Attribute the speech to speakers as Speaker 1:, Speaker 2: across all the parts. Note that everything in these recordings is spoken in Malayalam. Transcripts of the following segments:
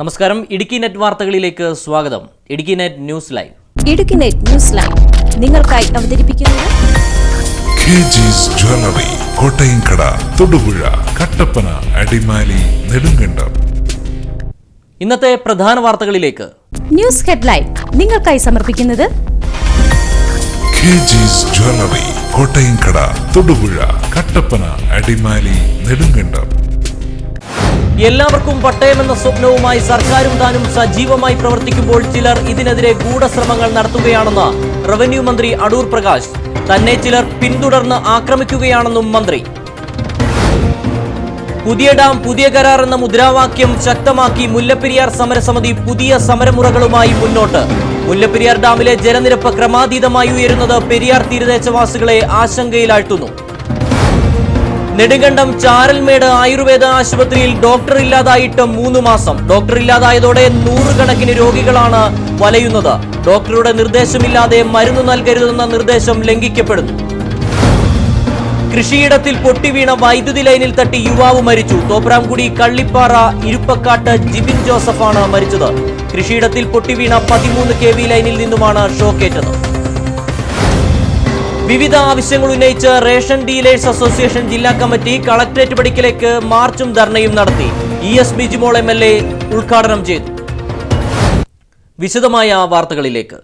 Speaker 1: നമസ്കാരം. ഇടുക്കി നെറ്റ് വാർത്തകളിലേക്ക് സ്വാഗതം. Idukki net news live.
Speaker 2: Idukki net news live നിങ്ങൾക്കായി അവതരിപ്പിക്കുന്നത്
Speaker 3: KG's ജ്വല്ലറി, കോട്ടയംകട, തൊടുപുഴ, കട്ടപ്പന, അടിമാലി, നെടുങ്കണ്ടം.
Speaker 1: ഇന്നത്തെ പ്രധാന വാർത്തകളിലേക്ക്.
Speaker 2: ന്യൂസ് ഹെഡ്ലൈൻ നിങ്ങൾക്കായി സമർപ്പിക്കുന്നത്
Speaker 3: KG's ജ്വല്ലറി, കോട്ടയംകട, തൊടുപുഴ, കട്ടപ്പന, അടിമാലി, നെടുങ്കണ്ടം.
Speaker 1: എല്ലാവർക്കും പട്ടയമെന്ന സ്വപ്നവുമായി സർക്കാരും താനും സജീവമായി പ്രവർത്തിക്കുമ്പോൾ ചിലർ ഇതിനെതിരെ ഗൂഢശ്രമങ്ങൾ നടത്തുകയാണെന്ന് റവന്യൂ മന്ത്രി അടൂർ പ്രകാശ്. തന്നെ ചിലർ പിന്തുടർന്ന് ആക്രമിക്കുകയാണെന്നും മന്ത്രി. പുതിയ ഡാം പുതിയ കരാർ എന്ന മുദ്രാവാക്യം ശക്തമാക്കി മുല്ലപ്പെരിയാർ സമരസമിതി പുതിയ സമരമുറകളുമായി മുന്നോട്ട്. മുല്ലപ്പെരിയാർ ഡാമിലെ ജലനിരപ്പ് ക്രമാതീതമായി ഉയരുന്നത് പെരിയാർ തീരദേശവാസികളെ ആശങ്കയിലാഴ്ത്തുന്നു. നെടുങ്കണ്ടം ചാരൽമേട് ആയുർവേദ ആശുപത്രിയിൽ ഡോക്ടർ ഇല്ലാതായിട്ട് 3 മാസം. ഡോക്ടർ ഇല്ലാതായതോടെ 100 കണക്കിന് രോഗികളാണ് വലയുന്നത്. ഡോക്ടറുടെ നിർദ്ദേശമില്ലാതെ മരുന്ന് നൽകരുതെന്ന നിർദ്ദേശം ലംഘിക്കപ്പെടുന്നു. കൃഷിയിടത്തിൽ പൊട്ടിവീണ വൈദ്യുതി ലൈനിൽ തട്ടി യുവാവ് മരിച്ചു. തോപ്രാംകുടി കള്ളിപ്പാറ ഇരുപ്പക്കാട്ട് ജിബിൻ ജോസഫാണ് മരിച്ചത്. കൃഷിയിടത്തിൽ പൊട്ടിവീണ 13 kV ലൈനിൽ നിന്നുമാണ് ഷോക്കേറ്റത്. വിവിധ ആവശ്യങ്ങൾ ഉന്നയിച്ച് റേഷൻ ഡീലേഴ്സ് അസോസിയേഷൻ ജില്ലാ കമ്മിറ്റി കളക്ടറേറ്റ് പടിക്കലേക്ക് മാർച്ചും ധർണയും നടത്തി. ES ബിജിമോൾ MLA ഉദ്ഘാടനം ചെയ്തു. വിശദമായ വാർത്തകളിലേക്ക്.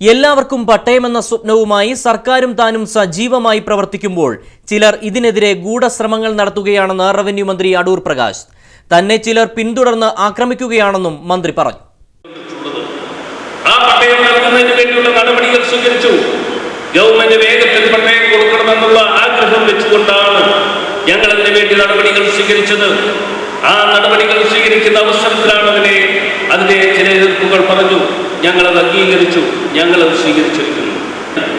Speaker 1: എല്ലാവർക്കും പട്ടയമെന്ന സ്വപ്നവുമായി സർക്കാരും താനും സജീവമായി പ്രവർത്തിക്കുമ്പോൾ ചിലർ ഇതിനെതിരെ ഗൂഢശ്രമങ്ങൾ നടത്തുകയാണെന്ന് റവന്യൂ മന്ത്രി അടൂർ പ്രകാശ്. തന്നെ ചിലർ പിന്തുടർന്ന് ആക്രമിക്കുകയാണെന്നും മന്ത്രി പറഞ്ഞു.
Speaker 4: ഗവൺമെന്റ് വേഗത്തിൽ പട്ടയം കൊടുക്കണമെന്നുള്ള ആഗ്രഹം വെച്ചുകൊണ്ടാണ് ഞങ്ങൾ അതിനു വേണ്ടി നടപടികൾ സ്വീകരിച്ചത്. ആ നടപടികൾ സ്വീകരിക്കുന്ന അവസരത്തിലാണ് അതിന്റെ ചില എതിർപ്പുകൾ പറഞ്ഞു. ഞങ്ങളത് അംഗീകരിച്ചു, ഞങ്ങളത് സ്വീകരിച്ചിരിക്കുന്നു.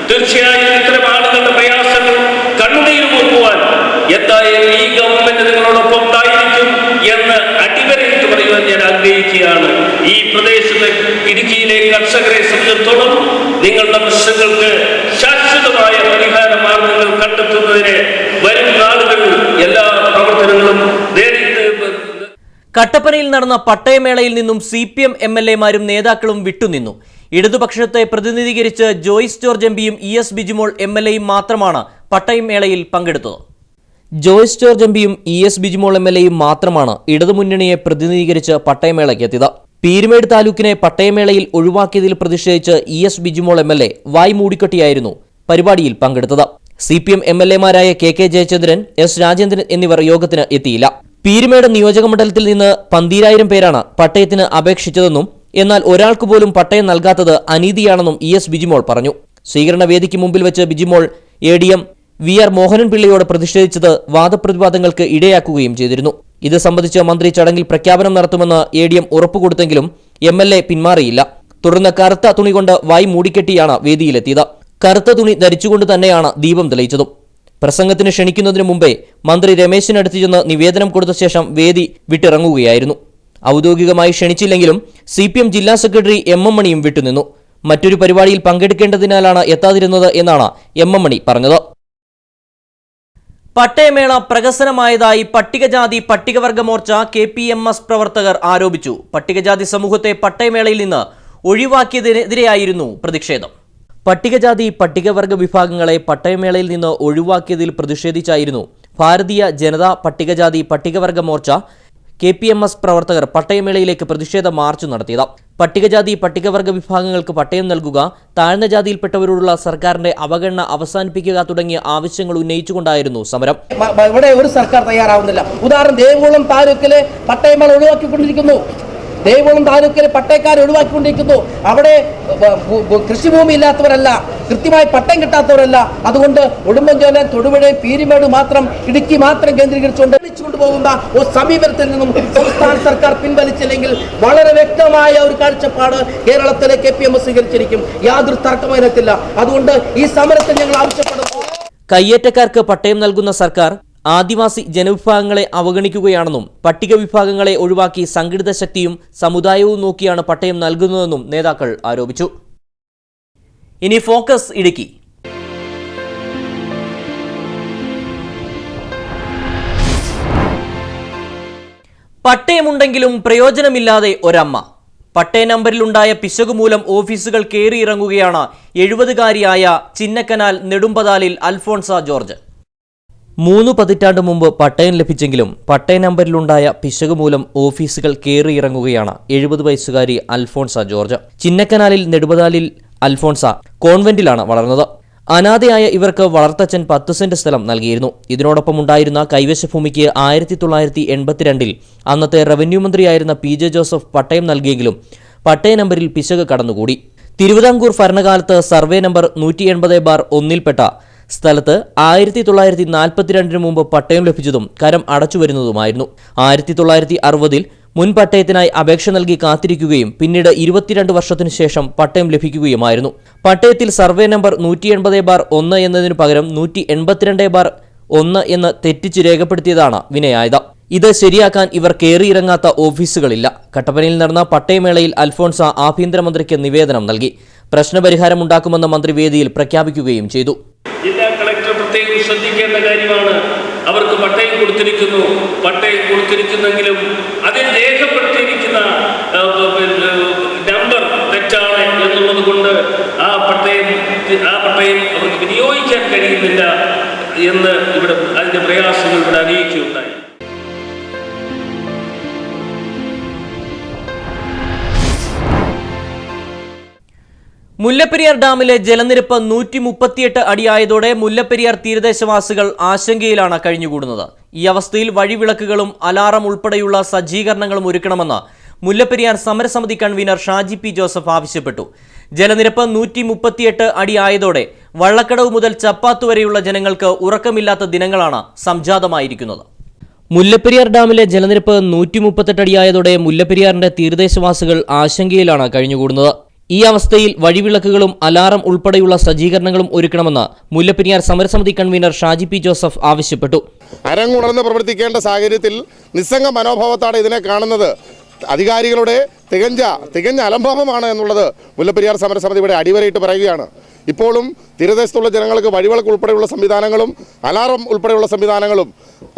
Speaker 4: തീർച്ചയായും ഇത്തരം ആളുകളുടെ പ്രയാസങ്ങൾ കണ്ണുനീർ നോക്കുവാൻ എന്തായാലും ഈ ഗവൺമെന്റ് നിങ്ങളോടൊപ്പം ഉണ്ടായിരിക്കും എന്ന് അടിവരയിട്ട് പറയുവാൻ ഞാൻ ആഗ്രഹിക്കുകയാണ്. ഈ പ്രദേശത്തെ ഇടുക്കിയിലെ കർഷകരെ സംബന്ധിച്ചിടത്തോളം നിങ്ങളുടെ പ്രശ്നങ്ങൾക്ക് ശാശ്വതമായ പരിഹാര മാർഗങ്ങൾ കണ്ടെത്തുന്നതിന് വരും നാളുകളിൽ എല്ലാ പ്രവർത്തനങ്ങളും നേരിട്ട്.
Speaker 1: കട്ടപ്പനയിൽ നടന്ന പട്ടയമേളയിൽ നിന്നും CPM MLA-മാരും നേതാക്കളും വിട്ടുനിന്നു. ഇടതുപക്ഷത്തെ പ്രതിനിധീകരിച്ച് ജോയ്സ് ജോർജ് MPയും ES ബിജിമോൾ MLA-യും മാത്രമാണ് പട്ടയമേളയിൽ പങ്കെടുത്തത്. ജോയ്സ് ജോർജ് MPയും ES ബിജിമോൾ MLA-യും മാത്രമാണ് ഇടതുമുന്നണിയെ പ്രതിനിധീകരിച്ച് പട്ടയമേളയ്ക്ക് എത്തിയത്. പീരുമേട് താലൂക്കിനെ പട്ടയമേളയിൽ ഒഴിവാക്കിയതിൽ പ്രതിഷേധിച്ച് ES ബിജിമോൾ MLA വായ് മൂടിക്കെട്ടിയായിരുന്നു പരിപാടിയിൽ പങ്കെടുത്തത്. CPM MLA-മാരായ KK Jayachandran, S Rajendran എന്നിവർ യോഗത്തിന് എത്തിയില്ല. പീരുമേട് നിയോജക മണ്ഡലത്തിൽ നിന്ന് 12,000 പേരാണ് പട്ടയത്തിന് അപേക്ഷിച്ചതെന്നും എന്നാൽ ഒരാൾക്ക് പോലും പട്ടയം നൽകാത്തത് അനീതിയാണെന്നും ES ബിജിമോൾ പറഞ്ഞു. സ്വീകരണ വേദിക്ക് മുമ്പിൽ വെച്ച് ബിജിമോൾ ADM VR മോഹനൻ പിള്ളയോട് പ്രതിഷേധിച്ചത് വാദപ്രതിവാദങ്ങൾക്ക് ഇടയാക്കുകയും ചെയ്തിരുന്നു. ഇത് സംബന്ധിച്ച് മന്ത്രി ചടങ്ങിൽ പ്രഖ്യാപനം നടത്തുമെന്ന് ADM ഉറപ്പുകൊടുത്തെങ്കിലും MLA പിന്മാറിയില്ല. തുടർന്ന് കറുത്ത തുണി കൊണ്ട് വായ് മൂടിക്കെട്ടിയാണ് വേദിയിലെത്തിയത്. കറുത്ത തുണി ധരിച്ചുകൊണ്ട് തന്നെയാണ് ദീപം തെളിയിച്ചതും. പ്രസംഗത്തിന് ക്ഷണിക്കുന്നതിന് മുമ്പേ മന്ത്രി രമേശിനടുത്ത് ചെന്ന് നിവേദനം കൊടുത്ത ശേഷം വേദി വിട്ടിറങ്ങുകയായിരുന്നു. ഔദ്യോഗികമായി ക്ഷണിച്ചില്ലെങ്കിലും CPM ജില്ലാ സെക്രട്ടറി MM മണിയും വിട്ടുനിന്നു. മറ്റൊരു പരിപാടിയിൽ പങ്കെടുക്കേണ്ടതിനാലാണ് എത്താതിരുന്നത് എന്നാണ് MM മണി പറഞ്ഞത്. പട്ടയമേള പ്രഹസനമായതായി പട്ടികജാതി പട്ടികവർഗ മോർച്ച KPMS പ്രവർത്തകർ ആരോപിച്ചു. പട്ടികജാതി സമൂഹത്തെ പട്ടയമേളയിൽ നിന്ന് ഒഴിവാക്കിയതിനെതിരെയായിരുന്നു പ്രതിഷേധം. പട്ടികജാതി പട്ടികവർഗ വിഭാഗങ്ങളെ പട്ടയമേളയിൽ നിന്ന് ഒഴിവാക്കിയതിൽ പ്രതിഷേധിച്ചായിരുന്നു ഭാരതീയ ജനതാ പട്ടികജാതി പട്ടികവർഗ മോർച്ച KPMS പ്രവർത്തകർ പട്ടയമേളയിലേക്ക് പ്രതിഷേധ മാർച്ച് നടത്തിയത്. പട്ടികജാതി പട്ടികവർഗ വിഭാഗങ്ങൾക്ക് പട്ടയം നൽകുക, താഴ്ന്ന ജാതിയിൽപ്പെട്ടവരോടുള്ള സർക്കാരിന്റെ അവഗണന അവസാനിപ്പിക്കുക തുടങ്ങിയ ആവശ്യങ്ങൾ ഉന്നയിച്ചുകൊണ്ടായിരുന്നു സമരം.
Speaker 5: ഇവിടെ ഒരു സർക്കാർ തയ്യാറാവുന്നില്ല. ഉദാഹരണം, ദേവികുളം താലൂക്കിലെ പട്ടയമേള ഒഴിവാക്കിക്കൊണ്ടിരിക്കുന്നു. ദേവികുളം താലൂക്കിലെ പട്ടയക്കാരെ ഒഴിവാക്കിക്കൊണ്ടിരിക്കുന്നു. അവിടെ കൃഷിഭൂമി ഇല്ലാത്തവരല്ല, കൃത്യമായി പട്ടയം കിട്ടാത്തവരല്ല. അതുകൊണ്ട് ഉടുമ്പൻചോല, തൊടുപുഴ, പീരുമേട് മാത്രം, ഇടുക്കി മാത്രം കേന്ദ്രീകരിച്ചുകൊണ്ട് കൊണ്ടുപോകുന്ന ഒരു സമീപനത്തിൽ നിന്നും സംസ്ഥാന സർക്കാർ പിൻവലിച്ചില്ലെങ്കിൽ വളരെ വ്യക്തമായ ഒരു കാഴ്ചപ്പാട് കേരളത്തിലെ KPMS സ്വീകരിച്ചിരിക്കും. യാതൊരു തർക്കമതിനെത്തില്ല. അതുകൊണ്ട് ഈ സമരത്തിൽ ഞങ്ങൾ ആവശ്യപ്പെടുന്നു.
Speaker 1: കയ്യേറ്റക്കാർക്ക് പട്ടയം നൽകുന്ന സർക്കാർ ആദിവാസി ജനവിഭാഗങ്ങളെ അവഗണിക്കുകയാണെന്നും പട്ടിക വിഭാഗങ്ങളെ ഒഴിവാക്കി സംഘടിത ശക്തിയും സമുദായവും നോക്കിയാണ് പട്ടയം നൽകുന്നതെന്നും നേതാക്കൾ ആരോപിച്ചു. ഇനി ഫോക്കസ് ഇടുക്കി. പട്ടയമുണ്ടെങ്കിലും പ്രയോജനമില്ലാതെ ഒരമ്മ. പട്ടയ നമ്പറിലുണ്ടായ പിശകുമൂലം ഓഫീസുകൾ കയറിയിറങ്ങുകയാണ് 70-കാരിയായ ചിന്നക്കനാൽ നെടുമ്പതാലിൽ അൽഫോൺസ ജോർജ്. 3 പതിറ്റാണ്ട് മുമ്പ് പട്ടയം ലഭിച്ചെങ്കിലും പട്ടയ നമ്പറിലുണ്ടായ പിശകുമൂലം ഓഫീസുകൾ കയറിയിറങ്ങുകയാണ് 70 വയസ്സുകാരി അൽഫോൺസ ജോർജ്. ചിന്നക്കനാലിൽ നെടുമ്പതാലിൽ അൽഫോൺസ കോൺവെന്റിലാണ് വളർന്നത്. അനാഥയായ ഇവർക്ക് വളർത്തച്ഛൻ 10 സെന്റ് സ്ഥലം നൽകിയിരുന്നു. ഇതിനോടൊപ്പം ഉണ്ടായിരുന്ന കൈവശ ഭൂമിക്ക് 1982 അന്നത്തെ റവന്യൂ മന്ത്രിയായിരുന്ന PJ ജോസഫ് പട്ടയം നൽകിയെങ്കിലും പട്ടയ നമ്പറിൽ പിശക് കടന്നുകൂടി. തിരുവിതാംകൂർ ഭരണകാലത്ത് സർവേ നമ്പർ 180/1-ൽപ്പെട്ട സ്ഥലത്ത് 1942 മുമ്പ് പട്ടയം ലഭിച്ചതും കരം അടച്ചുവരുന്നതുമായിരുന്നു. 1960 മുൻ പട്ടയത്തിനായി അപേക്ഷ നൽകി കാത്തിരിക്കുകയും പിന്നീട് 22 വർഷത്തിനു ശേഷം പട്ടയം ലഭിക്കുകയുമായിരുന്നു. പട്ടയത്തിൽ സർവേ നമ്പർ 180/1 എന്നതിനു പകരം 182/1 എന്ന് തെറ്റിച്ച് രേഖപ്പെടുത്തിയതാണ് വിനയായത്. ഇത് ശരിയാക്കാൻ ഇവർ കയറിയിറങ്ങാത്ത ഓഫീസുകളില്ല. കട്ടപ്പനയിൽ നടന്ന പട്ടയമേളയിൽ അൽഫോൺസ ആഭ്യന്തരമന്ത്രിക്ക് നിവേദനം നൽകി. പ്രശ്നപരിഹാരമുണ്ടാക്കുമെന്ന് മന്ത്രി വേദിയിൽ പ്രഖ്യാപിക്കുകയും ചെയ്തു.
Speaker 4: ജില്ലാ കളക്ടർ പ്രത്യേകം ശ്രദ്ധിക്കേണ്ട കാര്യമാണ്. അവർക്ക് പട്ടയം കൊടുത്തിരിക്കുന്നെങ്കിലും അതിൽ രേഖപ്പെടുത്തിയിരിക്കുന്ന നമ്പർ തെറ്റാണ് എന്നുള്ളത് കൊണ്ട് ആ പട്ടയം അവർക്ക് വിനിയോഗിക്കാൻ കഴിയുന്നില്ല എന്ന് ഇവിടെ അതിന്റെ പ്രയാസങ്ങൾ ഇവിടെ അറിയിക്കുകയുണ്ടായി.
Speaker 1: മുല്ലപ്പെരിയാർ ഡാമിലെ ജലനിരപ്പ് 138 അടിയായതോടെ മുല്ലപ്പെരിയാർ തീരദേശവാസികൾ ആശങ്കയിലാണ് കഴിഞ്ഞുകൂടുന്നത്. ഈ അവസ്ഥയിൽ വഴിവിളക്കുകളും അലാറം ഉൾപ്പെടെയുള്ള സജ്ജീകരണങ്ങളും ഒരുക്കണമെന്ന് മുല്ലപ്പെരിയാർ സമരസമിതി കൺവീനർ ഷാജി പി ജോസഫ് ആവശ്യപ്പെട്ടു. ജലനിരപ്പ് 138 അടിയായതോടെ വള്ളക്കടവ് മുതൽ ചപ്പാത്ത് വരെയുള്ള ജനങ്ങൾക്ക് ഉറക്കമില്ലാത്ത ദിനങ്ങളാണ് സംജാതമായിരിക്കുന്നത്. മുല്ലപ്പെരിയാർ ഡാമിലെ ജലനിരപ്പ് 138 അടിയായതോടെ മുല്ലപ്പെരിയാറിന്റെ തീരദേശവാസികൾ ആശങ്കയിലാണ് കഴിഞ്ഞുകൂടുന്നത്. ഈ അവസ്ഥയിൽ വഴിവിളക്കുകളും അലാറം ഉൾപ്പെടെയുള്ള സജ്ജീകരണങ്ങളും ഒരുക്കണമെന്ന് മുല്ലപ്പെരിയാർ സമരസമിതി കൺവീനർ ഷാജി പി ജോസഫ് ആവശ്യപ്പെട്ടു.
Speaker 6: അരങ്ങുണർന്ന് പ്രവർത്തിക്കേണ്ട സാഹചര്യത്തിൽ നിസ്സംഗ മനോഭാവത്താണ് ഇതിനെ കാണുന്നത്. അധികാരികളുടെ തികഞ്ഞ അലംഭാവമാണ് എന്നുള്ളത് മുല്ലപ്പെരിയാർ സമരസമിതി ഇവിടെ അടിവരയിട്ട് പറയുകയാണ്. ഇപ്പോഴും തീരദേശത്തുള്ള ജനങ്ങൾക്ക് വഴിവിളക്ക് ഉൾപ്പെടെയുള്ള സംവിധാനങ്ങളും അലാറം ഉൾപ്പെടെയുള്ള സംവിധാനങ്ങളും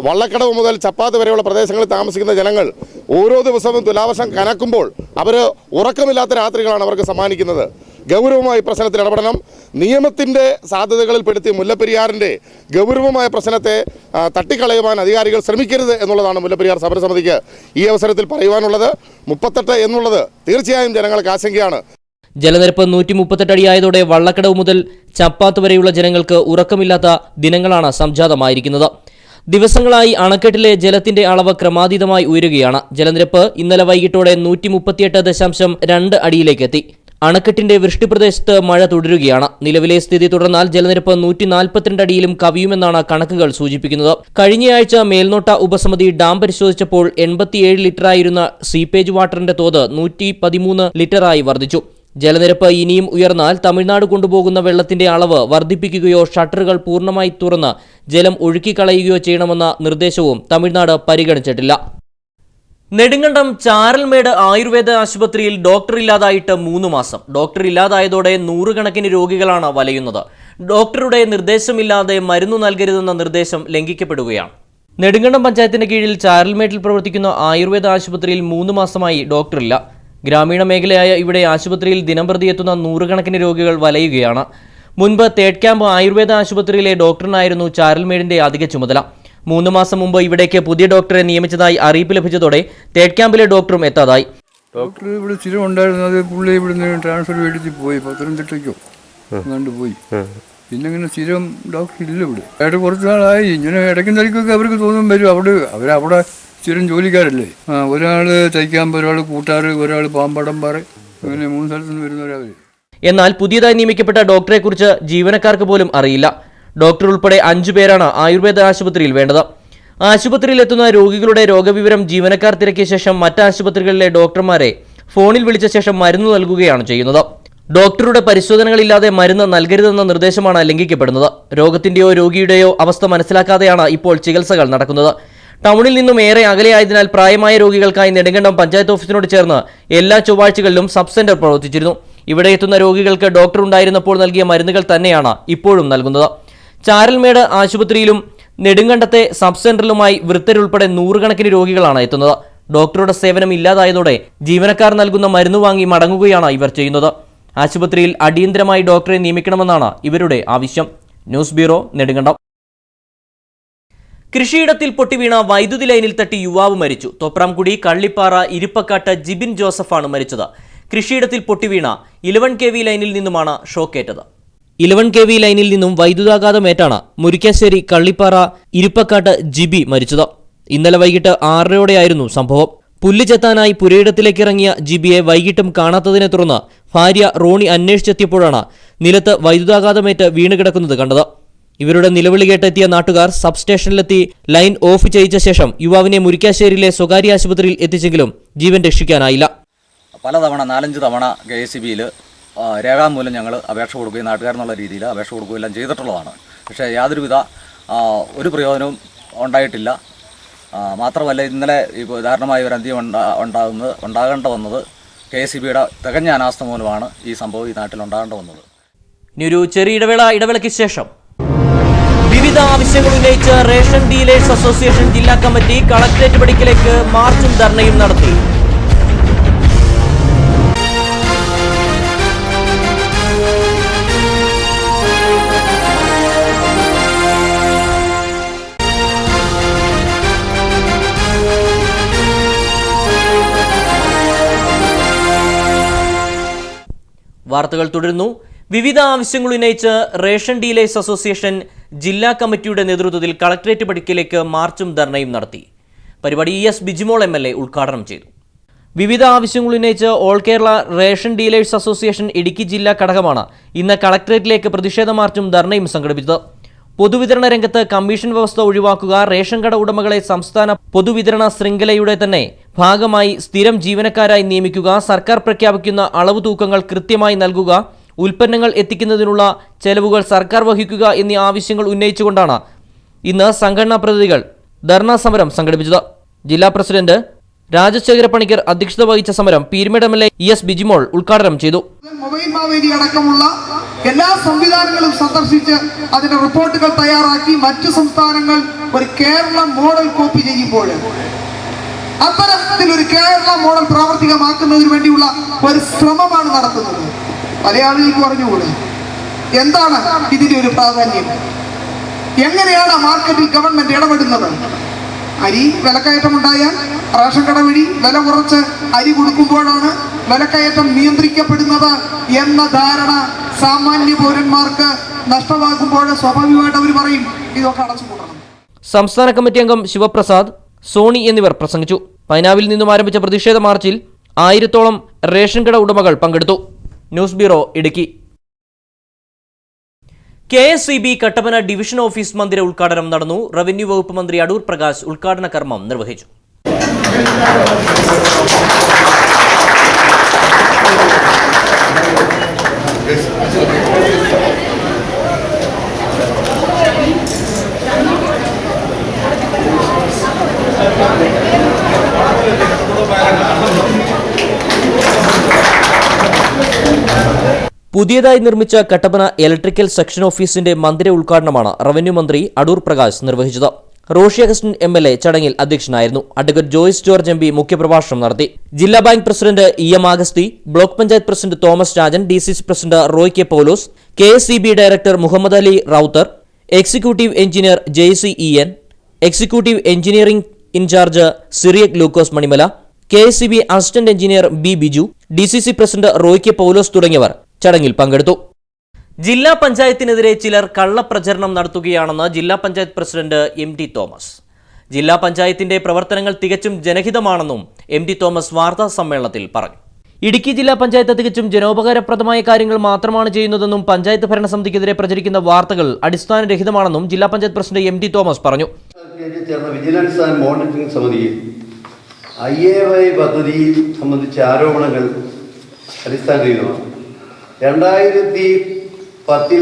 Speaker 6: വള്ളക്കടവ് മുതൽ ചപ്പാത്ത് വരെയുള്ള പ്രദേശങ്ങളിൽ താമസിക്കുന്ന ജനങ്ങൾ ഓരോ ദിവസവും തുലാവർഷം കനക്കുമ്പോൾ അവർ ഉറക്കമില്ലാത്ത രാത്രികളാണ് അവർക്ക് സമ്മാനിക്കുന്നത്. ഗൗരവമായി പ്രശ്നത്തിൽ ഇടപെടണം. നിയമത്തിൻ്റെ സാധ്യതകളിൽ പെടുത്തി മുല്ലപ്പെരിയാറിൻ്റെ ഗൗരവമായ പ്രശ്നത്തെ തട്ടിക്കളയുവാൻ അധികാരികൾ ശ്രമിക്കരുത് എന്നുള്ളതാണ് മുല്ലപ്പെരിയാർ സമരസമിതിക്ക് ഈ അവസരത്തിൽ പറയുവാനുള്ളത്. 38 എന്നുള്ളത് തീർച്ചയായും ജനങ്ങൾക്ക് ആശങ്കയാണ്.
Speaker 1: ജലനിരപ്പ് 138 അടിയായതോടെ വള്ളക്കടവ് മുതൽ ചപ്പാത്ത് വരെയുള്ള ജനങ്ങൾക്ക് ഉറക്കമില്ലാത്ത ദിനങ്ങളാണ് സംജാതമായിരിക്കുന്നത്. ദിവസങ്ങളായി അണക്കെട്ടിലെ ജലത്തിന്റെ അളവ് ക്രമാതീതമായി ഉയരുകയാണ്. ജലനിരപ്പ് ഇന്നലെ വൈകിട്ടോടെ 138.2 അടിയിലേക്കെത്തി. അണക്കെട്ടിന്റെ വൃഷ്ടിപ്രദേശത്ത് മഴ തുടരുകയാണ്. നിലവിലെ സ്ഥിതി തുടർന്നാൽ ജലനിരപ്പ് 142 അടിയിലും കവിയുമെന്നാണ് കണക്കുകൾ സൂചിപ്പിക്കുന്നത്. കഴിഞ്ഞയാഴ്ച മേൽനോട്ട ഉപസമിതി ഡാം പരിശോധിച്ചപ്പോൾ 87 ലിറ്ററായിരുന്ന സീപ്പേജ് വാട്ടറിന്റെ തോത് 113 ലിറ്ററായി വർദ്ധിച്ചു. ജലനിരപ്പ് ഇനിയും ഉയർന്നാൽ തമിഴ്നാട് കൊണ്ടുപോകുന്ന വെള്ളത്തിന്റെ അളവ് വർദ്ധിപ്പിക്കുകയോ ഷട്ടറുകൾ പൂർണ്ണമായി തുറന്ന് ജലം ഒഴുക്കിക്കളയുകയോ ചെയ്യണമെന്ന നിർദ്ദേശവും തമിഴ്നാട് പരിഗണിച്ചിട്ടില്ല. നെടുങ്കണ്ടം ചാരൽമേട് ആയുർവേദ ആശുപത്രിയിൽ ഡോക്ടർ ഇല്ലാതായിട്ട് 3 മാസം. ഡോക്ടർ ഇല്ലാതായതോടെ 100 കണക്കിന് രോഗികളാണ് വലയുന്നത്. ഡോക്ടറുടെ നിർദ്ദേശമില്ലാതെ മരുന്ന് നൽകരുതെന്ന നിർദ്ദേശം ലംഘിക്കപ്പെടുകയാണ്. നെടുങ്കണ്ടം പഞ്ചായത്തിന് കീഴിൽ ചാരൽമേട്ടിൽ പ്രവർത്തിക്കുന്ന ആയുർവേദ ആശുപത്രിയിൽ 3 മാസമായി ഡോക്ടറില്ല. ഗ്രാമീണ മേഖലയായ ഇവിടെ ആശുപത്രിയിൽ ദിനംപ്രതി എത്തുന്ന 100 കണക്കിന് രോഗികൾ വലയുകയാണ്. മുൻപ് തേർഡ് ക്യാമ്പ് ആയുർവേദ ആശുപത്രിയിലെ ഡോക്ടറിനായിരുന്നു ചാരൽമേടിന്റെ അധിക ചുമതല. 3 മാസം മുമ്പ് ഇവിടേക്ക് പുതിയ ഡോക്ടറെ നിയമിച്ചതായി അറിയിപ്പ് ലഭിച്ചതോടെ തേർഡ് ക്യാമ്പിലെ ഡോക്ടറും എത്താതായി.
Speaker 7: ഡോക്ടർ ഇവിടെ സ്ഥിരം ഉണ്ടായിരുന്നത് പുള്ളി ഇവിടുന്ന് ട്രാൻസ്ഫർ മേടിച്ച് പോയി, പത്തനംതിട്ടയ്ക്കോ അങ്ങാണ്ട് പോയി. പിന്നെ ഇങ്ങനെ സ്ഥിരം ഡോക്ടർ ഇല്ല ഇവിടെ. അയാൾ കുറച്ച് നാളായി. ഇങ്ങനെ ഇടയ്ക്കും തലയ്ക്കൊക്കെ അവർക്ക് തോന്നും വരും. അവരവിടെ സ്ഥിരം ജോലിക്കാരല്ലേ. ഒരാൾ തയ്ക്കാമ്പ്, ഒരാൾ കൂട്ടാറ്, ഒരാൾ പാമ്പടംപാറ, അങ്ങനെ 3 സ്ഥലത്ത് നിന്ന് വരുന്നവരവർ.
Speaker 1: എന്നാൽ പുതിയതായി നിയമിക്കപ്പെട്ട ഡോക്ടറെക്കുറിച്ച് ജീവനക്കാർക്ക് പോലും അറിയില്ല. ഡോക്ടർ ഉൾപ്പെടെ 5 പേരാണ് ആയുർവേദ ആശുപത്രിയിൽ വേണ്ടത്. ആശുപത്രിയിൽ എത്തുന്ന രോഗികളുടെ രോഗവിവരം ജീവനക്കാർ തിരക്കിയ ശേഷം മറ്റ് ആശുപത്രികളിലെ ഡോക്ടർമാരെ ഫോണിൽ വിളിച്ച ശേഷം മരുന്ന് നൽകുകയാണ് ചെയ്യുന്നത്. ഡോക്ടറുടെ പരിശോധനകളില്ലാതെ മരുന്ന് നൽകരുതെന്ന നിർദ്ദേശമാണ് ലംഘിക്കപ്പെടുന്നത്. രോഗത്തിന്റെയോ രോഗിയുടെയോ അവസ്ഥ മനസ്സിലാക്കാതെയാണ് ഇപ്പോൾ ചികിത്സകൾ നടക്കുന്നത്. ടൗണിൽ നിന്നും ഏറെ അകലെയായതിനാൽ പ്രായമായ രോഗികൾക്കായി നെടുങ്കണ്ടം പഞ്ചായത്ത് ഓഫീസിനോട് ചേർന്ന് എല്ലാ ചൊവ്വാഴ്ചകളിലും സബ് സെന്റർ പ്രവർത്തിച്ചിരുന്നു. ഇവിടെ എത്തുന്ന രോഗികൾക്ക് ഡോക്ടർ ഉണ്ടായിരുന്നപ്പോൾ നൽകിയ മരുന്നുകൾ തന്നെയാണ് ഇപ്പോഴും നൽകുന്നത്. ചാരൽമേട് ആശുപത്രിയിലും നെടുങ്കണ്ടത്തെ സബ് സെന്ററിലുമായി വൃദ്ധരുൾപ്പെടെ 100 കണക്കിന് രോഗികളാണ് എത്തുന്നത്. ഡോക്ടറുടെ സേവനം ഇല്ലാതായതോടെ ജീവനക്കാർ നൽകുന്ന മരുന്ന് വാങ്ങി മടങ്ങുകയാണ് ഇവർ ചെയ്യുന്നത്. ആശുപത്രിയിൽ അടിയന്തരമായി ഡോക്ടറെ നിയമിക്കണമെന്നാണ് ഇവരുടെ ആവശ്യം. News bureau, Nedumkandam. കൃഷിയിടത്തിൽ പൊട്ടിവീണ വൈദ്യുതി ലൈനിൽ തട്ടി യുവാവ് മരിച്ചു. തോപ്രാംകുടി കള്ളിപ്പാറ ഇരിപ്പക്കാട്ട് ജിബിൻ ജോസഫാണ് മരിച്ചത്. കൃഷിയിടത്തിൽ പൊട്ടിവീണ 11 kV ലൈനിൽ നിന്നുമാണ് ഷോക്കേറ്റത്. 11 kV ലൈനിൽ നിന്നും വൈദ്യുതാഘാതമേറ്റാണ് മുരിക്കാശ്ശേരി കള്ളിപ്പാറ ഇരിപ്പക്കാട്ട് ജിബി മരിച്ചത്. ഇന്നലെ വൈകിട്ട് 6:30 സംഭവം. പുല്ല് ചെത്താനായി പുരയിടത്തിലേക്ക് ഇറങ്ങിയ ജിബിയെ വൈകിട്ടും കാണാത്തതിനെ തുടർന്ന് ഭാര്യ റോണി അന്വേഷിച്ചെത്തിയപ്പോഴാണ് നിലത്ത് വൈദ്യുതാഘാതമേറ്റ് വീണുകിടക്കുന്നത് കണ്ടത്. ഇവരുടെ നിലവിളി കേട്ടെത്തിയ നാട്ടുകാർ സബ്സ്റ്റേഷനിലെത്തി ലൈൻ ഓഫ് ചെയ്യിച്ച ശേഷം യുവാവിനെ മുരിക്കാശ്ശേരിയിലെ സ്വകാര്യ ആശുപത്രിയിൽ എത്തിച്ചെങ്കിലും ജീവൻ രക്ഷിക്കാനായില്ല.
Speaker 8: പലതവണ 4-5 തവണ KSEBയിൽ രേഖാമൂലം ഞങ്ങൾ അപേക്ഷ കൊടുക്കുകയും നാട്ടുകാരെന്നുള്ള രീതിയിൽ അപേക്ഷ കൊടുക്കുകയും എല്ലാം ചെയ്തിട്ടുള്ളതാണ്. പക്ഷേ യാതൊരുവിധ ഒരു പ്രയോജനവും ഉണ്ടായിട്ടില്ല. മാത്രമല്ല ഇന്നലെ ഇപ്പോൾ ദാരുണമായ ഒരു അന്ത്യം ഉണ്ടാകേണ്ട വന്നത് KSEBയുടെ തികഞ്ഞ അനാസ്ഥ മൂലമാണ് ഈ സംഭവം ഈ നാട്ടിൽ ഉണ്ടാകേണ്ട വന്നത്.
Speaker 1: ഇനി ഒരു ചെറിയ ഇടവേളയ്ക്ക് ശേഷം വിവിധ ആവശ്യങ്ങൾ ഉന്നയിച്ച് റേഷൻ ഡീലേഴ്സ് അസോസിയേഷൻ ജില്ലാ കമ്മിറ്റി കളക്ടറേറ്റ് പടിക്കലേക്ക് മാർച്ചും ധർണയും നടത്തി. വാർത്തകൾ തുടരുന്നു. വിവിധ ആവശ്യങ്ങൾ ഉന്നയിച്ച് റേഷൻ ഡീലേഴ്സ് അസോസിയേഷൻ ജില്ലാ കമ്മിറ്റിയുടെ നേതൃത്വത്തിൽ കളക്ടറേറ്റ് പടിക്കലേക്ക് മാർച്ചും ധർണയും നടത്തി. പരിപാടി ES ബിജിമോൾ MLA ഉദ്ഘാടനം ചെയ്തു. വിവിധ ആവശ്യങ്ങൾ ഉന്നയിച്ച് all Kerala ration dealers association Idukki ജില്ലാ ഘടകമാണ് ഇന്ന് കളക്ടറേറ്റിലേക്ക് പ്രതിഷേധ മാർച്ചും ധർണയും സംഘടിപ്പിച്ചത്. പൊതുവിതരണ രംഗത്ത് കമ്മീഷൻ വ്യവസ്ഥ ഒഴിവാക്കുക, റേഷൻ കട ഉടമകളെ സംസ്ഥാന പൊതുവിതരണ ശൃംഖലയുടെ തന്നെ ഭാഗമായി സ്ഥിരം ജീവനക്കാരായി നിയമിക്കുക, സർക്കാർ പ്രഖ്യാപിക്കുന്ന അളവ് തൂക്കങ്ങൾ കൃത്യമായി നൽകുക, ഉൽപ്പന്നങ്ങൾ എത്തിക്കുന്നതിനുള്ള ചെലവുകൾ സർക്കാർ വഹിക്കുക എന്നീ ആവശ്യങ്ങൾ ഉന്നയിച്ചുകൊണ്ടാണ് ഇന്ന് സംഘടനാ പ്രതിനിധികൾ ധർണാ സമരം സംഘടിപ്പിച്ചത്. ജില്ലാ പ്രസിഡന്റ് രാജശേഖര പണിക്കർ അധ്യക്ഷത വഹിച്ച സമരം പീരുമേട് MLA ES ബിജിമോൾ ഉദ്ഘാടനം ചെയ്തു.
Speaker 9: മൊബൈൽ മാവേലി അടക്കമുള്ള എല്ലാ സംവിധാനങ്ങളും സന്ദർശിച്ച് അതിന്റെ റിപ്പോർട്ടുകൾ തയ്യാറാക്കി മറ്റു സംസ്ഥാനങ്ങൾ ഒരു കേരള മോഡൽ കോപ്പി ചെയ്യുമ്പോൾ അത്തരത്തിലൊരു കേരള മോഡൽ പ്രാവർത്തികമാക്കുന്നതിന് വേണ്ടിയുള്ള ഒരു ശ്രമമാണ് നടത്തുന്നത്. പല ആളുകൾക്ക് പറഞ്ഞുകൂടെ എന്താണ് ഇതിന്റെ ഒരു പ്രാധാന്യം, എങ്ങനെയാണ് മാർക്കറ്റിൽ ഗവൺമെന്റ് ഇടപെടുന്നത്? അരി വിലക്കയറ്റമുണ്ടായാൽ റേഷൻ കട വഴി വില കുറച്ച് അരി കൊടുക്കുമ്പോഴാണ് വിലക്കയറ്റം നിയന്ത്രിക്കപ്പെടുന്നത് എന്ന ധാരണ സാമാന്യ പൗരന്മാർക്ക് നഷ്ടമാകുമ്പോൾ സ്വാഭാവികമായിട്ട് അവർ പറയും ഇതൊക്കെ അടച്ചുപൂട്ടണം.
Speaker 1: സംസ്ഥാന കമ്മിറ്റി അംഗം ശിവപ്രസാദ്, സോണി എന്നിവർ പ്രസംഗിച്ചു. പൈനാവിൽ നിന്നും ആരംഭിച്ച പ്രതിഷേധ മാർച്ചിൽ 1000-ഓളം റേഷൻ കട ഉടമകൾ പങ്കെടുത്തു. News bureau, Idukki. KSEB Kattappana division office മന്ദിര ഉദ്ഘാടനം നടന്നു. റവന്യൂ വകുപ്പ് മന്ത്രി അടൂർ പ്രകാശ് ഉദ്ഘാടന കർമ്മം നിർവഹിച്ചു. പുതിയതായി നിർമ്മിച്ച കട്ടപ്പന ഇലക്ട്രിക്കൽ സെക്ഷൻ ഓഫീസിന്റെ മന്ദിര ഉദ്ഘാടനമാണ് റവന്യൂ മന്ത്രി അടൂർ പ്രകാശ് നിർവഹിച്ചത്. റോഷി അഗസ്റ്റിൻ MLA ചടങ്ങിൽ അധ്യക്ഷനായിരുന്നു. അഡ്വക്കേറ്റ് ജോയ്സ് ജോർജ് MP മുഖ്യപ്രഭാഷണം നടത്തി. ജില്ലാ bank president EM Agasthi, block panchayat president Thomas Rajan, DCC president Roy K Paulose, KSEB director Muhammad Ali Rowther, executive engineer JC EN, executive engineering in charge Cyriac Lukose Manimala, KSEB assistant engineer B Biju, DCC president Roy K Paulose തുടങ്ങിയവർ ചടങ്ങിൽ പങ്കെടുത്തു. ജില്ലാ പഞ്ചായത്തിനെതിരെ ചിലർ കള്ളപ്രചരണം നടത്തുകയാണെന്ന് ജില്ലാ പഞ്ചായത്ത് പ്രസിഡന്റ് MT തോമസ്. ജില്ലാ പഞ്ചായത്തിന്റെ പ്രവർത്തനങ്ങൾ തികച്ചും ജനഹിതമാണെന്നും MT തോമസ് വാർത്താ സമ്മേളനത്തിൽ പറഞ്ഞു. ഇടുക്കി ജില്ലാ പഞ്ചായത്ത് തികച്ചും ജനോപകാരപ്രദമായ കാര്യങ്ങൾ മാത്രമാണ് ചെയ്യുന്നതെന്നും പഞ്ചായത്ത് ഭരണസമിതിക്കെതിരെ പ്രചരിക്കുന്ന വാർത്തകൾ അടിസ്ഥാനരഹിതമാണെന്നും ജില്ലാ പഞ്ചായത്ത് പ്രസിഡന്റ് MT തോമസ് പറഞ്ഞു.
Speaker 10: വിജിലൻസ് ആൻഡ് മോണിറ്ററിംഗ് സമിതിയിൽ IAY പദ്ധതി സംബന്ധിച്ച ആരോപണങ്ങൾ അടിസ്ഥാനരഹിതമാണ്. 2010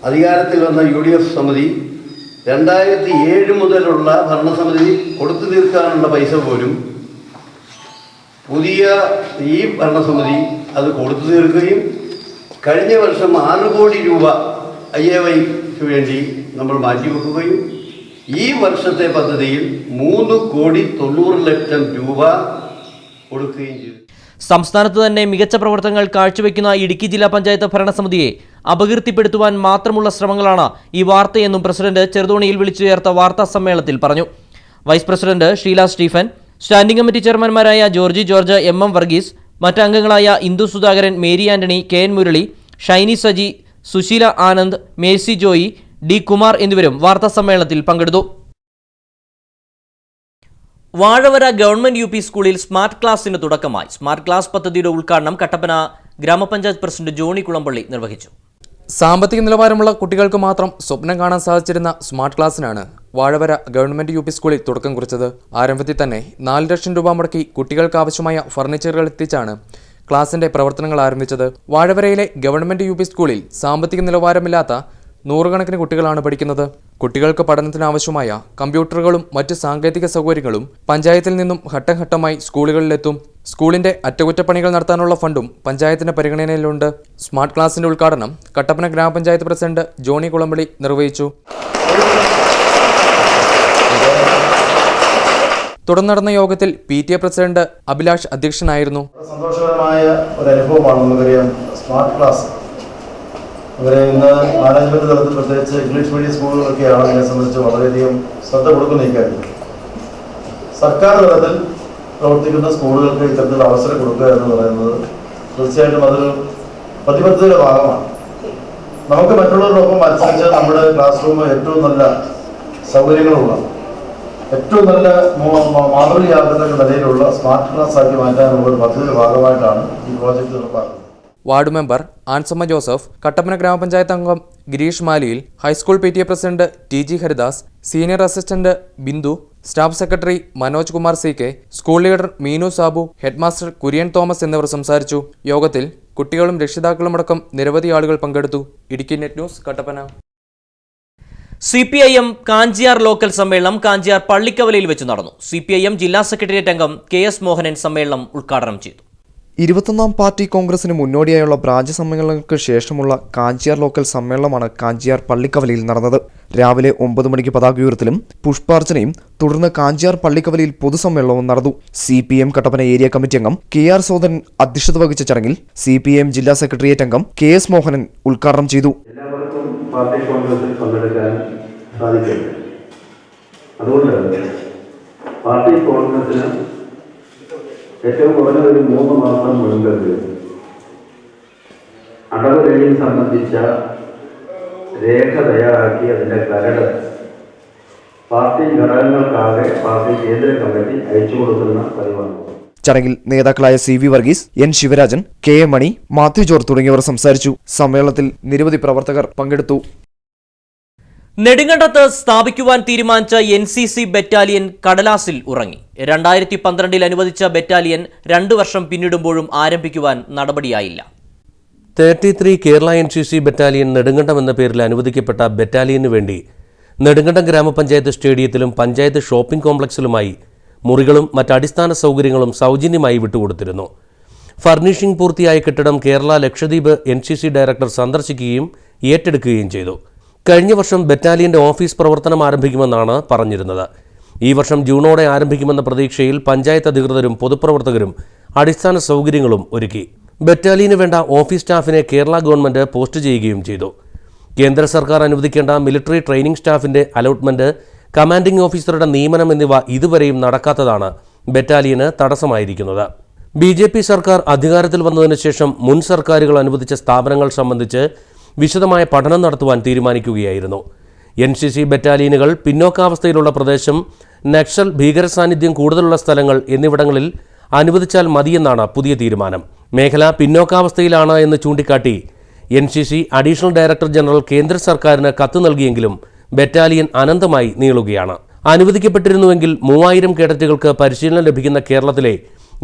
Speaker 10: അധികാരത്തിൽ വന്ന UDF സമിതി 2007 മുതലുള്ള ഭരണസമിതി കൊടുത്തു തീർക്കാനുള്ള പൈസ പോലും പുതിയ ഈ ഭരണസമിതി അത് കൊടുത്തു തീർക്കുകയും കഴിഞ്ഞ വർഷം 6 കോടി രൂപ IAYക്ക് വേണ്ടി നമ്മൾ മാറ്റിവെക്കുകയും ഈ വർഷത്തെ പദ്ധതിയിൽ 3,90,00,000 രൂപ കൊടുക്കുകയും ചെയ്തു.
Speaker 1: സംസ്ഥാനത്ത് തന്നെ മികച്ച പ്രവർത്തനങ്ങൾ കാഴ്ചവെക്കുന്ന ഇടുക്കി ജില്ലാ പഞ്ചായത്ത് ഭരണസമിതിയെ അപകീർത്തിപ്പെടുത്തുവാൻ മാത്രമുള്ള ശ്രമങ്ങളാണ് ഈ വാർത്തയെന്നും പ്രസിഡന്റ് ചെറുതോണിയിൽ വിളിച്ചു ചേർത്ത വാർത്താ സമ്മേളനത്തിൽ പറഞ്ഞു. Vice president Sheela Stephen, standing committee ചെയർമാൻമാരായ ജോർജി ജോർജ്, MM വർഗീസ്, മറ്റംഗങ്ങളായ ഇന്ദു സുധാകരൻ, മേരി ആന്റണി, KN മുരളി, ഷൈനി സജി, സുശീല ആനന്ദ്, മേഴ്സി ജോയി, D കുമാർ എന്നിവരും വാർത്താ സമ്മേളനത്തിൽ പങ്കെടുത്തു. വാഴവര ഗവൺമെന്റ് UP സ്കൂളിൽ സ്മാർട്ട് ക്ലാസിന് തുടക്കമായി. സ്മാർട്ട് ക്ലാസ് പദ്ധതിയുടെ ഉദ്ഘാടനം കട്ടപ്പന ഗ്രാമപഞ്ചായത്ത് പ്രസിഡന്റ് ജോണി കുളമ്പള്ളി നിർവഹിച്ചു.
Speaker 11: സാമ്പത്തിക നിലവാരമുള്ള കുട്ടികൾക്ക് മാത്രം സ്വപ്നം കാണാൻ സാധിച്ചിരുന്ന സ്മാർട്ട് ക്ലാസ്സിനാണ് വാഴവര ഗവൺമെന്റ് UP സ്കൂളിൽ തുടക്കം കുറിച്ചത്. ആരംഭത്തിൽ തന്നെ 4 ലക്ഷം രൂപ മുടക്കി കുട്ടികൾക്ക് ആവശ്യമായ ഫർണിച്ചറുകൾ എത്തിച്ചാണ് ക്ലാസിന്റെ പ്രവർത്തനങ്ങൾ ആരംഭിച്ചത്. വാഴവരയിലെ ഗവൺമെന്റ് UP സ്കൂളിൽ സാമ്പത്തിക നിലവാരമില്ലാത്ത നൂറുകണക്കിന് കുട്ടികളാണ് പഠിക്കുന്നത്. കുട്ടികൾക്ക് പഠനത്തിനാവശ്യമായ കമ്പ്യൂട്ടറുകളും മറ്റ് സാങ്കേതിക സൗകര്യങ്ങളും പഞ്ചായത്തിൽ നിന്നും ഘട്ടം ഘട്ടമായി സ്കൂളുകളിലെത്തും. സ്കൂളിന്റെ അറ്റകുറ്റപ്പണികൾ നടത്താനുള്ള ഫണ്ടും പഞ്ചായത്തിന്റെ പരിഗണനയിലുണ്ട്. സ്മാർട്ട് ക്ലാസിന്റെ ഉദ്ഘാടനം കട്ടപ്പന ഗ്രാമപഞ്ചായത്ത് പ്രസിഡന്റ് ജോണി കുളമ്പള്ളി നിർവഹിച്ചു. തുടർന്ന് നടന്ന യോഗത്തിൽ PTA പ്രസിഡന്റ് അഭിലാഷ് അധ്യക്ഷനായിരുന്നു.
Speaker 12: സന്തോഷകരമായ ഒരു അനുഭവമാണ് നമുക്കറിയാം സ്മാർട്ട് ക്ലാസ്. അവരെ ഇന്ന് മാനേജ്മെന്റ് തലത്തിൽ പ്രത്യേകിച്ച് ഇംഗ്ലീഷ് മീഡിയം സ്കൂളുകളൊക്കെയാണ് അതിനെ സംബന്ധിച്ച് വളരെയധികം ശ്രദ്ധ കൊടുക്കുന്ന ഇക്കാര്യം. സർക്കാർ തലത്തിൽ പ്രവർത്തിക്കുന്ന സ്കൂളുകൾക്ക് ഇത്തരത്തിലുള്ള അവസരം കൊടുക്കുക എന്ന് പറയുന്നത് തീർച്ചയായിട്ടും അതൊരു പ്രതിബദ്ധതയുടെ ഭാഗമാണ്. നമുക്ക് മറ്റുള്ളവരോടൊപ്പം മത്സരിച്ച് നമ്മുടെ ക്ലാസ് റൂം ഏറ്റവും നല്ല സൗകര്യങ്ങളുള്ള ഏറ്റവും നല്ല മാതൃകയാകുന്ന നിലയിലുള്ള സ്മാർട്ട് ക്ലാസ് ആക്കി മാറ്റാനുള്ള ഒരു പദ്ധതിയുടെ ഭാഗമായിട്ടാണ് ഈ പ്രോജക്റ്റ് നടപ്പാക്കുന്നത്.
Speaker 11: വാർഡ് മെമ്പർ ആൻസമ്മ ജോസഫ്, കട്ടപ്പന ഗ്രാമപഞ്ചായത്ത് അംഗം Girish Maliyil, high school PTA president TG Haridas, senior assistant Bindu, staff secretary Manoj Kumar CK, school leader Meenu Sabu, headmaster Kurian Thomas എന്നിവർ സംസാരിച്ചു. യോഗത്തിൽ കുട്ടികളും രക്ഷിതാക്കളുമടക്കം നിരവധി ആളുകൾ പങ്കെടുത്തു. Idukki net news, Kattappana.
Speaker 1: CPIM Kanchiyar local സമ്മേളനം കാഞ്ചിയാർ പള്ളിക്കവലയിൽ വെച്ച് നടന്നു. CPIM ജില്ലാ സെക്രട്ടേറിയറ്റ് അംഗം KS മോഹനൻ സമ്മേളനം ഉദ്ഘാടനം ചെയ്തു.
Speaker 13: 21ാം പാർട്ടി കോൺഗ്രസിന് മുന്നോടിയായുള്ള ബ്രാഞ്ച് സമ്മേളനങ്ങൾക്ക് ശേഷമുള്ള കാഞ്ചിയാർ ലോക്കൽ സമ്മേളനമാണ് കാഞ്ചിയാർ പള്ളിക്കവലയിൽ നടന്നത്. രാവിലെ 9 മണിക്ക് പതാക ഉയർത്തലും പുഷ്പാർച്ചനയും തുടർന്ന് കാഞ്ചിയാർ പള്ളിക്കവലയിൽ പൊതുസമ്മേളനവും നടന്നു. CPM കട്ടപ്പന ഏരിയ കമ്മിറ്റി അംഗം KR സോദരൻ അധ്യക്ഷത വഹിച്ച ചടങ്ങിൽ CPM ജില്ലാ സെക്രട്ടേറിയറ്റ് അംഗം KS മോഹനൻ ഉദ്ഘാടനം ചെയ്തു.
Speaker 12: എല്ലാവർക്കും പാർട്ടി കോൺഗ്രസിൽ പങ്കെടുക്കാൻ സാധിക്കും. അതുകൊണ്ട് പാർട്ടി കോൺഗ്രസിന് ഏറ്റവും കുറഞ്ഞ ഒരു 3 മാസം മുൻപ് അടവ് രേഖയിൽ സംബന്ധിച്ച രേഖ തയ്യാറാക്കി അതിൻ്റെ കരട് പാർട്ടി ഘടകങ്ങൾക്കാകെ പാർട്ടി കേന്ദ്ര കമ്മിറ്റി അയച്ചു കൊടുക്കുന്ന പതിവാണ്.
Speaker 13: ചടങ്ങിൽ നേതാക്കളായ CV Varghese, N Sivarajan, KM മണി, മാത്യു ജോർജ് തുടങ്ങിയവർ സംസാരിച്ചു. സമ്മേളനത്തിൽ നിരവധി പ്രവർത്തകർ പങ്കെടുത്തു.
Speaker 1: നെടുങ്കണ്ടത്ത് സ്ഥാപിക്കുവാൻ തീരുമാനിച്ച NCC ബറ്റാലിയൻ കടലാസിൽ ഉറങ്ങി. 2012 അനുവദിച്ച ബറ്റാലിയൻ 2 വർഷം പിന്നിടുമ്പോഴും ആരംഭിക്കുവാൻ നടപടിയായില്ല.
Speaker 14: 33 കേരള NCC ബറ്റാലിയൻ നെടുങ്കണ്ടം എന്ന പേരിൽ അനുവദിക്കപ്പെട്ട ബറ്റാലിയനു വേണ്ടി നെടുങ്കണ്ടം ഗ്രാമപഞ്ചായത്ത് സ്റ്റേഡിയത്തിലും പഞ്ചായത്ത് ഷോപ്പിംഗ് കോംപ്ലക്സിലുമായി മുറികളും മറ്റടിസ്ഥാന സൗകര്യങ്ങളും സൗജന്യമായി വിട്ടുകൊടുത്തിരുന്നു. ഫർണിഷിംഗ് പൂർത്തിയായ കെട്ടിടം കേരള ലക്ഷദ്വീപ് NCC ഡയറക്ടർ സന്ദർശിക്കുകയും ഏറ്റെടുക്കുകയും ചെയ്തു. കഴിഞ്ഞ വർഷം ബറ്റാലിയന്റെ ഓഫീസ് പ്രവർത്തനം ആരംഭിക്കുമെന്നാണ് പറഞ്ഞിരുന്നത്. ഈ വർഷം ജൂണോടെ ആരംഭിക്കുമെന്ന പ്രതീക്ഷയിൽ പഞ്ചായത്ത് അധികൃതരും പൊതുപ്രവർത്തകരും അടിസ്ഥാന സൗകര്യങ്ങളും ഒരുക്കി. ബറ്റാലിയന് വേണ്ട ഓഫീസ് സ്റ്റാഫിനെ കേരള ഗവൺമെന്റ് പോസ്റ്റ് ചെയ്യുകയും ചെയ്തു. കേന്ദ്ര സർക്കാർ അനുവദിക്കേണ്ട മിലിറ്ററി ട്രെയിനിംഗ് സ്റ്റാഫിന്റെ അലോട്ട്മെന്റ്, കമാൻഡിംഗ് ഓഫീസറുടെ നിയമനം എന്നിവ ഇതുവരെയും നടക്കാത്തതാണ് ബറ്റാലിയന് തടസ്സമായിരിക്കുന്നത്. BJP സർക്കാർ അധികാരത്തിൽ വന്നതിനു ശേഷം മുൻ സർക്കാരുകൾ അനുവദിച്ച സ്ഥാപനങ്ങൾ സംബന്ധിച്ച് വിശദമായ പഠനം നടത്തുവാൻ തീരുമാനിക്കുകയായിരുന്നു. NCC ബറ്റാലിയനുകൾ പിന്നോക്കാവസ്ഥയിലുള്ള പ്രദേശം, നക്സൽ ഭീകര സാന്നിധ്യം കൂടുതലുള്ള സ്ഥലങ്ങൾ എന്നിവിടങ്ങളിൽ അനുവദിച്ചാൽ മതിയെന്നാണ് പുതിയ തീരുമാനം. മേഖല പിന്നോക്കാവസ്ഥയിലാണ് എന്ന് ചൂണ്ടിക്കാട്ടി NCC അഡീഷണൽ ഡയറക്ടർ ജനറൽ കേന്ദ്ര സർക്കാരിന് കത്ത് നൽകിയെങ്കിലും ബറ്റാലിയൻ അനന്തമായി നീളുകയാണ്. അനുവദിക്കപ്പെട്ടിരുന്നുവെങ്കിൽ 3000 കേഡറ്റുകൾക്ക് പരിശീലനം ലഭിക്കുന്ന കേരളത്തിലെ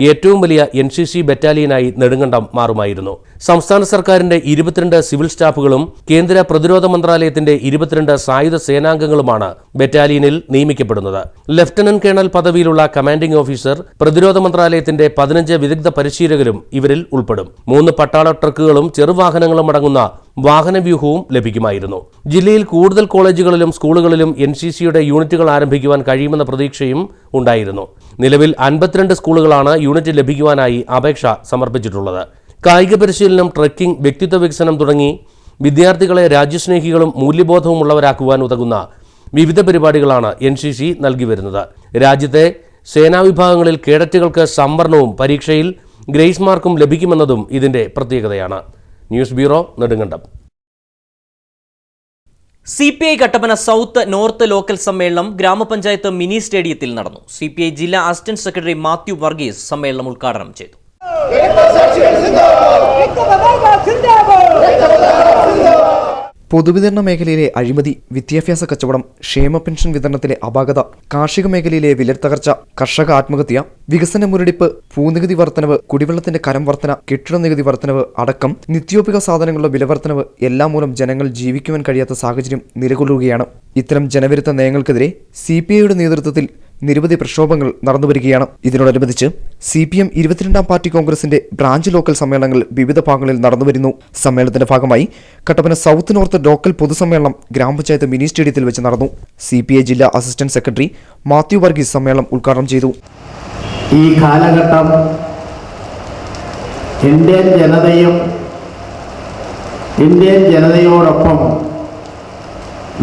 Speaker 14: ഏറ്റവും വലിയ NCC ബറ്റാലിയനായി നെടുങ്കണ്ടം മാറുമായിരുന്നു. സംസ്ഥാന സർക്കാരിന്റെ 22 സിവിൽ സ്റ്റാഫുകളും കേന്ദ്ര പ്രതിരോധ മന്ത്രാലയത്തിന്റെ 22 സായുധ സേനാംഗങ്ങളുമാണ് ബറ്റാലിയനിൽ നിയമിക്കപ്പെടുന്നത്. ലഫ്റ്റനന്റ് കേണൽ പദവിയിലുള്ള കമാൻഡിംഗ് ഓഫീസർ, പ്രതിരോധ മന്ത്രാലയത്തിന്റെ 15 വിദഗ്ധ പരിശീലകരും ഇവരിൽ ഉൾപ്പെടും. 3 പട്ടാള ട്രക്കുകളും ചെറുവാഹനങ്ങളും അടങ്ങുന്ന വാഹനവ്യൂഹവും ലഭിക്കുമായിരുന്നു. ജില്ലയിൽ കൂടുതൽ കോളേജുകളിലും സ്കൂളുകളിലും NCCയുടെ യൂണിറ്റുകൾ ആരംഭിക്കുവാൻ കഴിയുമെന്ന പ്രതീക്ഷയും ഉണ്ടായിരുന്നു. നിലവിൽ 52 സ്കൂളുകളാണ് യൂണിറ്റ് ലഭിക്കുവാനായി അപേക്ഷ സമർപ്പിച്ചിട്ടുള്ളത്. കായിക പരിശീലനം, ട്രെക്കിംഗ്, വ്യക്തിത്വ വികസനം തുടങ്ങി വിദ്യാർത്ഥികളെ രാജ്യസ്നേഹികളും മൂല്യബോധവുമുള്ളവരാക്കുവാൻ ഉതകുന്ന വിവിധ പരിപാടികളാണ് NCC നൽകി വരുന്നത്. രാജ്യത്തെ സേനാവിഭാഗങ്ങളിൽ കേഡറ്റുകൾക്ക് സംവരണവും പരീക്ഷയിൽ ഗ്രേസ് മാർക്കും ലഭിക്കുമെന്നതും ഇതിന്റെ പ്രത്യേകതയാണ്. News bureau, Nedumkandam.
Speaker 1: CPI Kattappana south north local സമ്മേളനം ഗ്രാമപഞ്ചായത്ത് മിനി സ്റ്റേഡിയത്തിൽ നടന്നു. CPI ജില്ലാ അസിസ്റ്റന്റ് സെക്രട്ടറി മാത്യു വർഗീസ് സമ്മേളനം ഉദ്ഘാടനം ചെയ്തു.
Speaker 13: പൊതുവിതരണ മേഖലയിലെ അഴിമതി, വിദ്യാഭ്യാസ കച്ചവടം, ക്ഷേമ പെൻഷൻ വിതരണത്തിലെ അപാകത, കാർഷിക മേഖലയിലെ വിലത്തകർച്ച, കർഷക ആത്മഹത്യ, വികസന മുരടിപ്പ്, ഭൂനികുതി വർധനവ്, കുടിവെള്ളത്തിന്റെ കരം വർധന, കെട്ടിട നികുതി വർധനവ് അടക്കം നിത്യോപയോഗ സാധനങ്ങളുടെ വിലവർധനവ് എല്ലാം മൂലം ജനങ്ങൾ ജീവിക്കുവാൻ കഴിയാത്ത സാഹചര്യം നിലകൊള്ളുകയാണ്. ഇത്തരം ജനവിരുദ്ധ നയങ്ങൾക്കെതിരെ CPIയുടെ നേതൃത്വത്തിൽ നിരവധി പ്രക്ഷോഭങ്ങൾ നടന്നുവരികയാണ്. ഇതിനോടനുബന്ധിച്ച് CPM 22ാം പാർട്ടി കോൺഗ്രസിന്റെ ബ്രാഞ്ച് ലോക്കൽ സമ്മേളനങ്ങൾ വിവിധ ഭാഗങ്ങളിൽ നടന്നുവരുന്നു. സമ്മേളനത്തിന്റെ ഭാഗമായി കട്ടപ്പന സൗത്ത് നോർത്ത് ലോക്കൽ പൊതുസമ്മേളനം ഗ്രാമപഞ്ചായത്ത് മിനി സ്റ്റേഡിയത്തിൽ വെച്ച് നടന്നു. CPI ജില്ലാ അസിസ്റ്റന്റ് സെക്രട്ടറി മാത്യു വർഗീസ് സമ്മേളനം ഉദ്ഘാടനം ചെയ്തു.
Speaker 15: ഈ കാലഘട്ടം ഇന്ത്യൻ ജനതയോടൊപ്പം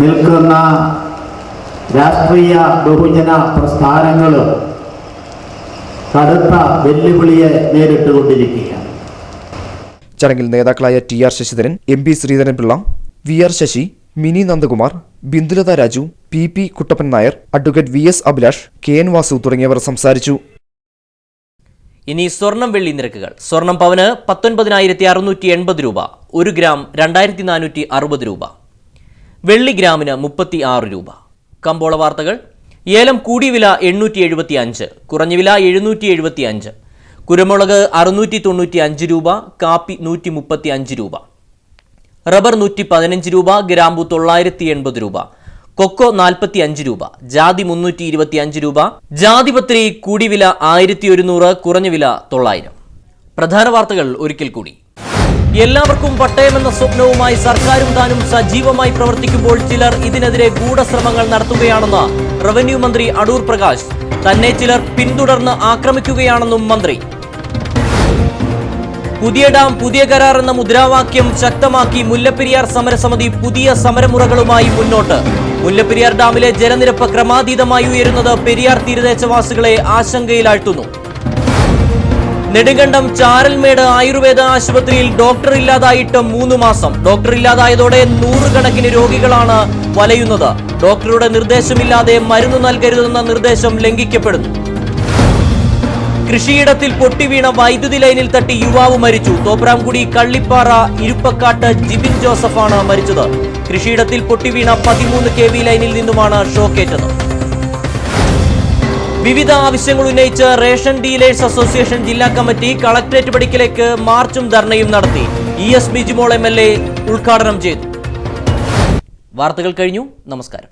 Speaker 15: നിൽക്കുന്ന രാഷ്ട്രീയ ബഹുജന പ്രസ്ഥാനങ്ങൾ കടുത്ത വെല്ലുവിളിയെ നേരിട്ടുകൊണ്ടിരിക്കുകയാണ്.
Speaker 13: ചടങ്ങിൽ നേതാക്കളായ TR Sasidharan, MP Sreedharan Pillai, VR Sasi, Mini Nandakumar, Bindulatha Raju, PP Kuttappan Nair, advocate VS Abhilash, KN Vasu തുടങ്ങിയവർ സംസാരിച്ചു.
Speaker 1: ഇനി സ്വർണം വെള്ളി നിരക്കുകൾ. സ്വർണം പവന് 19,680 രൂപ, 1 ഗ്രാം 2,460 രൂപ, വെള്ളി ഗ്രാമിന് 36 രൂപ. കമ്പോള വാർത്തകൾ. ഏലം കൂടിയ വില 875, കുറഞ്ഞ വില 775. കുരുമുളക് 695 രൂപ, കാപ്പി 135 രൂപ, റബ്ബർ 115 രൂപ, ഗ്രാമ്പു 980 രൂപ, കൊക്കോ 45 രൂപ, ജാതി 325 രൂപ, ജാതിപത്രി കൂടിയ വില 1100, കുറഞ്ഞ വില 900. പ്രധാന വാർത്തകൾ ഒരിക്കൽ കൂടി. എല്ലാവർക്കും പട്ടയമെന്ന സ്വപ്നവുമായി സർക്കാരും താനും സജീവമായി പ്രവർത്തിക്കുമ്പോൾ ചിലർ ഇതിനെതിരെ ഗൂഢശ്രമങ്ങൾ നടത്തുകയാണെന്ന് റവന്യൂ മന്ത്രി അടൂർ പ്രകാശ്. തന്നെ ചിലർ പിന്തുടർന്ന് ആക്രമിക്കുകയാണെന്നും മന്ത്രി. പുതിയ ഡാം പുതിയ കരാർ എന്ന മുദ്രാവാക്യം ശക്തമാക്കി മുല്ലപ്പെരിയാർ സമരസമിതി പുതിയ സമരമുറകളുമായി മുന്നോട്ട്. മുല്ലപ്പെരിയാർ ഡാമിലെ ജലനിരപ്പ് ക്രമാതീതമായി ഉയരുന്നത് പെരിയാർ തീരദേശവാസികളെ ആശങ്കയിലാഴ്ത്തുന്നു. നെടുങ്കണ്ടം ചാരൽമേട് ആയുർവേദ ആശുപത്രിയിൽ ഡോക്ടർ ഇല്ലാതായിട്ട് 3 മാസം. ഡോക്ടർ ഇല്ലാതായതോടെ 100 കണക്കിന് രോഗികളാണ് വലയുന്നത്. ഡോക്ടറുടെ നിർദ്ദേശമില്ലാതെ മരുന്ന് നൽകരുതെന്ന നിർദ്ദേശം ലംഘിക്കപ്പെടുന്നു. കൃഷിയിടത്തിൽ പൊട്ടിവീണ വൈദ്യുതി ലൈനിൽ തട്ടി യുവാവ് മരിച്ചു. തോപ്രാംകുടി കള്ളിപ്പാറ ഇരുപ്പക്കാട്ട് ജിബിൻ ജോസഫാണ് മരിച്ചത്. കൃഷിയിടത്തിൽ പൊട്ടിവീണ 13 kV ലൈനിൽ നിന്നുമാണ് ഷോക്കേറ്റത്. വിവിധ ആവശ്യങ്ങൾ ഉന്നയിച്ച് റേഷൻ ഡീലേഴ്സ് അസോസിയേഷൻ ജില്ലാ കമ്മിറ്റി കളക്ടറേറ്റ് പടിക്കലേക്ക് മാർച്ചും ധർണയും നടത്തി. ES ബിജിമോൾ MLA ഉദ്ഘാടനം ചെയ്തു. വാർത്തകൾ കഴിഞ്ഞു. നമസ്കാരം.